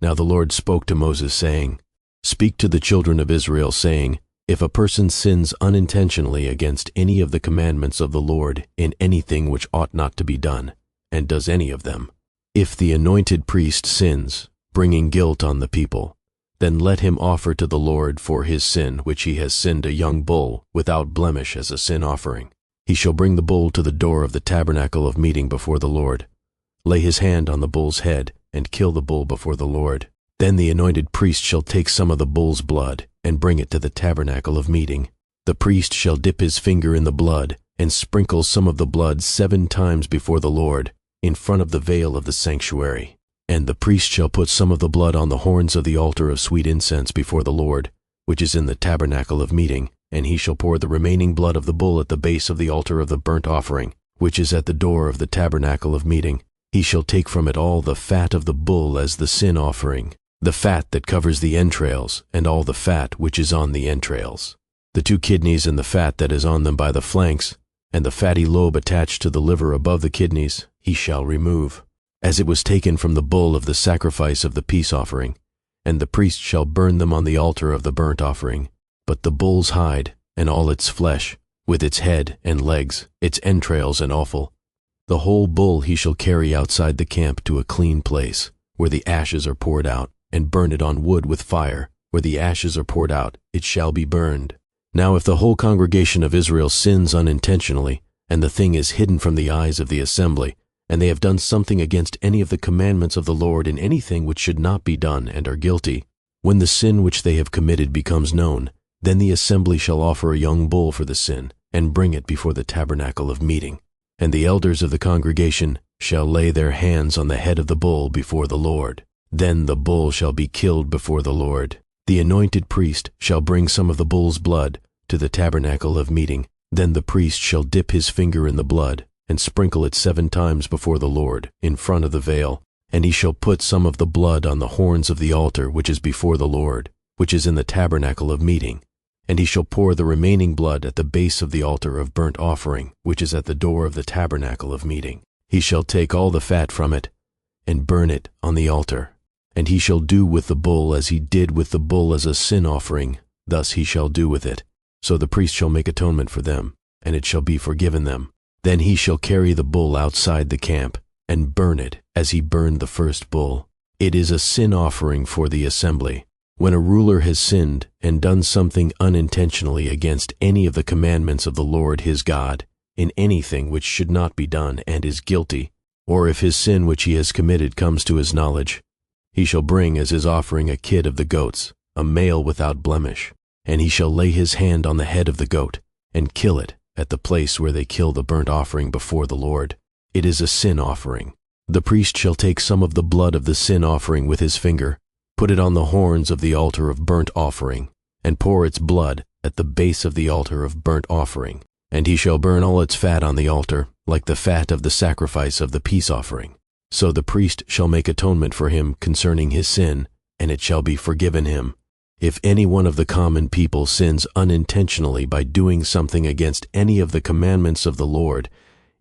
Now the Lord spoke to Moses, saying, Speak to the children of Israel, saying, If a person sins unintentionally against any of the commandments of the Lord in anything which ought not to be done, and does any of them, if the anointed priest sins, bringing guilt on the people, then let him offer to the Lord for his sin which he has sinned a young bull without blemish as a sin offering. He shall bring the bull to the door of the tabernacle of meeting before the Lord, lay his hand on the bull's head, and kill the bull before the Lord. Then the anointed priest shall take some of the bull's blood, and bring it to the tabernacle of meeting. The priest shall dip his finger in the blood, and sprinkle some of the blood 7 times before the Lord, in front of the veil of the sanctuary. And the priest shall put some of the blood on the horns of the altar of sweet incense before the Lord, which is in the tabernacle of meeting, and he shall pour the remaining blood of the bull at the base of the altar of the burnt offering, which is at the door of the tabernacle of meeting. He shall take from it all the fat of the bull as the sin offering, the fat that covers the entrails, and all the fat which is on the entrails, the 2 kidneys and the fat that is on them by the flanks, and the fatty lobe attached to the liver above the kidneys, he shall remove, as it was taken from the bull of the sacrifice of the peace offering, and the priest shall burn them on the altar of the burnt offering. But the bull's hide, and all its flesh, with its head and legs, its entrails and offal, the whole bull he shall carry outside the camp to a clean place, where the ashes are poured out, and burn it on wood with fire. Where the ashes are poured out, it shall be burned. Now if the whole congregation of Israel sins unintentionally, and the thing is hidden from the eyes of the assembly, and they have done something against any of the commandments of the Lord in anything which should not be done, and are guilty, when the sin which they have committed becomes known, then the assembly shall offer a young bull for the sin, and bring it before the tabernacle of meeting. And the elders of the congregation shall lay their hands on the head of the bull before the Lord. Then the bull shall be killed before the Lord. The anointed priest shall bring some of the bull's blood to the tabernacle of meeting. Then the priest shall dip his finger in the blood, and sprinkle it 7 times before the Lord, in front of the veil. And he shall put some of the blood on the horns of the altar which is before the Lord, which is in the tabernacle of meeting. And he shall pour the remaining blood at the base of the altar of burnt offering, which is at the door of the tabernacle of meeting. He shall take all the fat from it, and burn it on the altar. And he shall do with the bull as he did with the bull as a sin offering, thus he shall do with it. So the priest shall make atonement for them, and it shall be forgiven them. Then he shall carry the bull outside the camp, and burn it as he burned the first bull. It is a sin offering for the assembly. When a ruler has sinned and done something unintentionally against any of the commandments of the Lord his God, in anything which should not be done, and is guilty, or if his sin which he has committed comes to his knowledge, he shall bring as his offering a kid of the goats, a male without blemish, and he shall lay his hand on the head of the goat, and kill it at the place where they kill the burnt offering before the Lord. It is a sin offering. The priest shall take some of the blood of the sin offering with his finger, put it on the horns of the altar of burnt offering, and pour its blood at the base of the altar of burnt offering. And he shall burn all its fat on the altar, like the fat of the sacrifice of the peace offering. So the priest shall make atonement for him concerning his sin, and it shall be forgiven him. If any one of the common people sins unintentionally by doing something against any of the commandments of the Lord,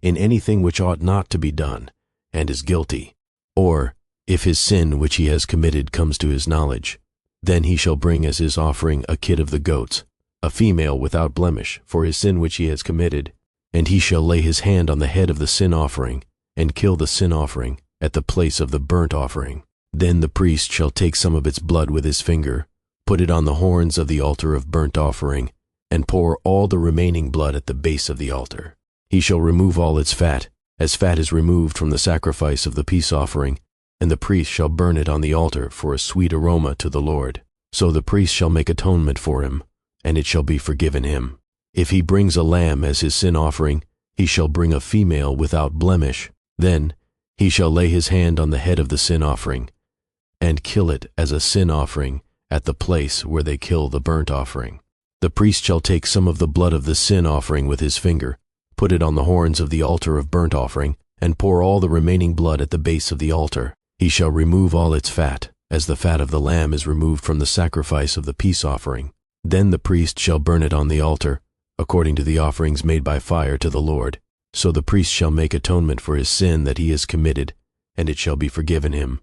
in anything which ought not to be done, and is guilty, or if his sin which he has committed comes to his knowledge, then he shall bring as his offering a kid of the goats, a female without blemish, for his sin which he has committed. And he shall lay his hand on the head of the sin offering, and kill the sin offering at the place of the burnt offering. Then the priest shall take some of its blood with his finger, put it on the horns of the altar of burnt offering, and pour all the remaining blood at the base of the altar. He shall remove all its fat, as fat is removed from the sacrifice of the peace offering, and the priest shall burn it on the altar for a sweet aroma to the Lord. So the priest shall make atonement for him, and it shall be forgiven him. If he brings a lamb as his sin offering, he shall bring a female without blemish. Then he shall lay his hand on the head of the sin offering, and kill it as a sin offering at the place where they kill the burnt offering. The priest shall take some of the blood of the sin offering with his finger, put it on the horns of the altar of burnt offering, and pour all the remaining blood at the base of the altar. He shall remove all its fat, as the fat of the lamb is removed from the sacrifice of the peace offering. Then the priest shall burn it on the altar, according to the offerings made by fire to the Lord. So the priest shall make atonement for his sin that he has committed, and it shall be forgiven him.